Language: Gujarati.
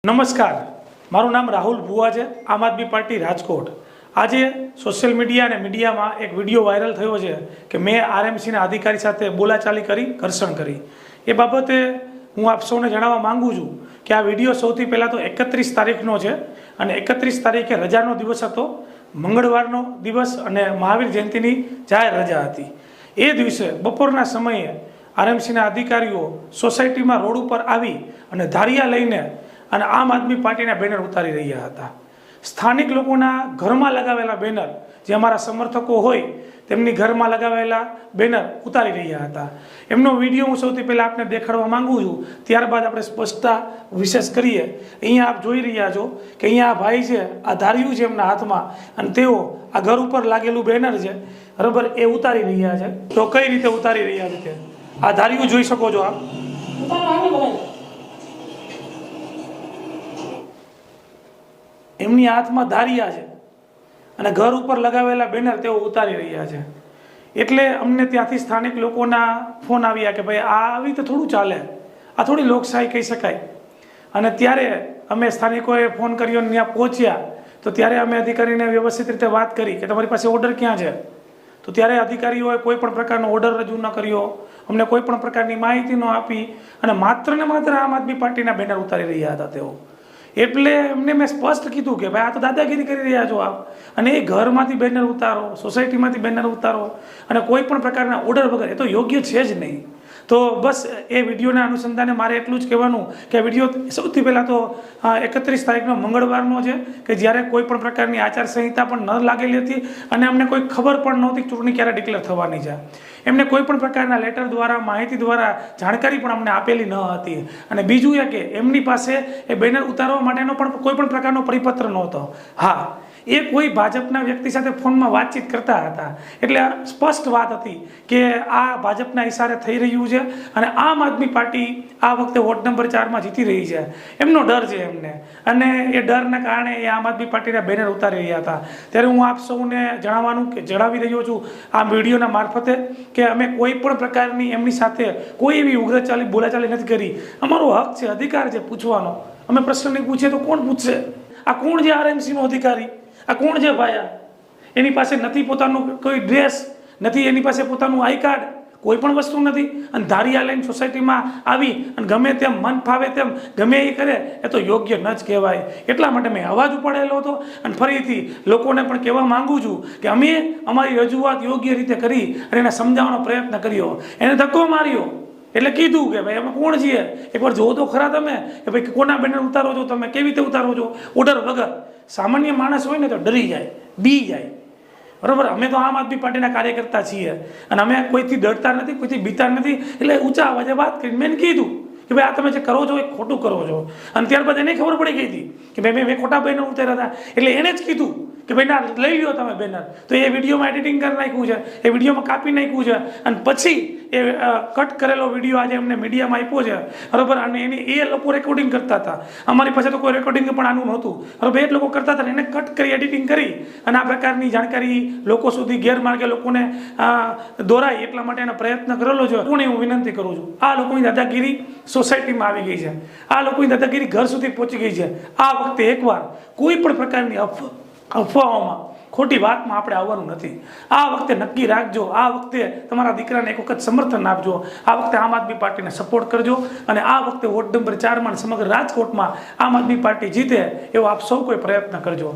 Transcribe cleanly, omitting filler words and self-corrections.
નમસ્કાર, મારું નામ રાહુલ ભુવા છે, આમ આદમી પાર્ટી રાજકોટ। આજે સોશિયલ મીડિયા અને મીડિયામાં એક વિડીયો વાયરલ થયો છે કે મેં આરએમસીના અધિકારી સાથે બોલાચાલી કરી, ઘર્ષણ કરી। એ બાબતે હું આપ સૌને જણાવવા માંગુ છું કે આ વિડીયો સૌથી પહેલાં તો 31 તારીખનો છે અને 31 તારીખે રજાનો દિવસ હતો, મંગળવારનો દિવસ અને મહાવીર જયંતિની જાહેર રજા હતી। એ દિવસે બપોરના સમયે આરએમસીના અધિકારીઓ સોસાયટીમાં રોડ ઉપર આવી અને ધારિયા લઈને અને આમ આદમી પાર્ટીના બેનર ઉતારી રહ્યા હતા। સ્થાનિક લોકોના ઘરમાં લગાવેલા બેનર, જે અમારા સમર્થકો હોય તેમની ઘરમાં લગાવેલા બેનર ઉતારી રહ્યા હતા। એમનો વિડીયો હું સૌથી પહેલાં આપને દેખાડવા માંગુ છું, ત્યારબાદ આપણે સ્પષ્ટતા વિશેષ કરીએ। અહીંયા આપ જોઈ રહ્યા છો કે અહીંયા આ ભાઈ છે, આ ધાર્યું છે એમના હાથમાં અને તેઓ આ ઘર ઉપર લાગેલું બેનર છે બરાબર એ ઉતારી રહ્યા છે। તો કઈ રીતે ઉતારી રહ્યા છે આ ધાર્યું જોઈ શકો છો આપ। એમની હાથમાં ધારિયા છે અને ઘર ઉપર લગાવેલા બેનર તેઓ ઉતારી રહ્યા છે। એટલે અમને ત્યાંથી સ્થાનિક લોકોના ફોન આવ્યા કે ભાઈ આ આવી રીતે થોડું ચાલે, આ થોડી લોકશાહી કહી શકાય। અને ત્યારે અમે સ્થાનિકોએ ફોન કર્યો અને ત્યાં પહોંચ્યા તો ત્યારે અમે અધિકારીને વ્યવસ્થિત રીતે વાત કરી કે તમારી પાસે ઓર્ડર ક્યાં છે। તો ત્યારે અધિકારીઓએ કોઈ પણ પ્રકારનો ઓર્ડર રજૂ ન કર્યો, અમને કોઈ પણ પ્રકારની માહિતી ન આપી અને માત્ર ને માત્ર આમ આદમી પાર્ટીના બેનર ઉતારી રહ્યા હતા તેઓ। એટલે એમને મેં સ્પષ્ટ કીધું કે ભાઈ આ તો દાદાગીરી કરી રહ્યા છો આપ, અને એ ઘરમાંથી બેનર ઉતારો, સોસાયટીમાંથી બેનર ઉતારો અને કોઈ પણ પ્રકારના ઓર્ડર વગર, એ તો યોગ્ય છે જ નહીં। તો બસ એ વિડીયોના અનુસંધાને મારે એટલું જ કહેવાનું કે આ વિડીયો સૌથી પહેલાં તો 31 તારીખનો મંગળવારનો છે કે જ્યારે કોઈ પણ પ્રકારની આચારસંહિતા પણ ન લાગેલી હતી અને અમને કોઈ ખબર પણ નહોતી ચૂંટણી ક્યારે ડિક્લેર થવાની છે। એમને કોઈ પણ પ્રકારના લેટર દ્વારા, માહિતી દ્વારા જાણકારી પણ અમને આપેલી ન હતી। અને બીજું એ કે એમની પાસે એ બેનર ઉતારવા માટેનો પણ કોઈ પણ પ્રકારનો પરિપત્ર નહોતો। હા, એ કોઈ ભાજપના વ્યક્તિ સાથે ફોનમાં વાતચીત કરતા હતા, એટલે સ્પષ્ટ વાત હતી કે આ ભાજપના ઇશારે થઈ રહ્યું છે અને આમ આદમી પાર્ટી આ વખતે વોર્ડ નંબર 4માં જીતી રહી છે, એમનો ડર છે એમને, અને એ ડરના કારણે એ આમ આદમી પાર્ટીના બેનર ઉતારી રહ્યા હતા। ત્યારે હું આપ સૌને જણાવી રહ્યો છું આ વિડીયોના મારફતે કે અમે કોઈ પણ પ્રકારની એમની સાથે કોઈ એવી ઉગ્રચાલી બોલાચાલી નથી કરી। અમારો હક છે, અધિકાર છે પૂછવાનો। અમે પ્રશ્ન નહીં પૂછીએ તો કોણ પૂછશે? આ કોણ છે આરએમસીનો અધિકારી? આ કોણ છે ભાઈ? એની પાસે નથી પોતાનું કોઈ ડ્રેસ, નથી એની પાસે પોતાનું આઈ કાર્ડ, કોઈ પણ વસ્તુ નથી, અને ધારિયા લઈને સોસાયટીમાં આવી અને ગમે તેમ મન ફાવે તેમ ગમે એ કરે, એ તો યોગ્ય ન જ કહેવાય। એટલા માટે મેં અવાજ ઉપાડેલો હતો અને ફરીથી લોકોને પણ કહેવા માંગુ છું કે અમે અમારી રજૂઆત યોગ્ય રીતે કરી અને એને સમજાવવાનો પ્રયત્ન કર્યો। એને ધક્કો માર્યો એટલે કીધું કે ભાઈ અમે કોણ છીએ, એકવાર જોવો તો ખરા તમે કે ભાઈ કોના બેનર ઉતારો છો તમે, કેવી રીતે ઉતારો છો ઓર્ડર વગર। સામાન્ય માણસ હોય ને તો ડરી જાય, બી જાય, બરાબર। અમે તો આમ આદમી પાર્ટીના કાર્યકર્તા છીએ અને અમે કોઈથી ડરતા નથી, કોઈથી બીતા નથી। એટલે ઊંચા અવાજે વાત કરી, મેં કીધું કે ભાઈ આ તમે જે કરો છો એ ખોટું કરો છો। અને ત્યારબાદ એને ખબર પડી ગઈ હતી કે ભાઈ મેં ખોટા બેનર ઉતાર્યા હતા, એટલે એને જ કીધું કે ભાઈ ના લઈ લ્યો તમે બેનર। તો એ વિડીયોમાં એડિટિંગ કરી નાખ્યું છે, એ વિડીયોમાં કાપી નાખ્યું છે અને પછી એ કટ કરેલો વિડીયો આજે અમને મીડિયામાં આપ્યો છે, બરાબર। અને એ લોકો રેકોર્ડિંગ કરતા હતા, અમારી પાસે તો કોઈ રેકોર્ડિંગ પણ આનું નહોતું, બરાબર। એ લોકો કરતા હતા, એને કટ કરી, એડિટિંગ કરી અને આ પ્રકારની જાણકારી લોકો સુધી ગેરમાર્ગે લોકોને દોરાય એટલા માટે એનો પ્રયત્ન કરેલો છે। કોને હું વિનંતી કરું છું, આ લોકોની દાદાગીરી સોસાયટીમાં આવી ગઈ છે, આ લોકોની દાદાગીરી ઘર સુધી પહોંચી ગઈ છે। આ વખતે એકવાર કોઈ પણ પ્રકારની અફવાઓમાં, ખોટી વાતમાં આપણે આવવાનું નથી। આ વખતે નક્કી રાખજો, આ વખતે તમારા દીકરાને એક વખત સમર્થન આપજો, આ વખતે આમ આદમી પાર્ટીને સપોર્ટ કરજો અને આ વખતે વોર્ડ નંબર 4માં સમગ્ર રાજકોટમાં આમ આદમી પાર્ટી જીતે એવો આપ સૌ કોઈ પ્રયત્ન કરજો।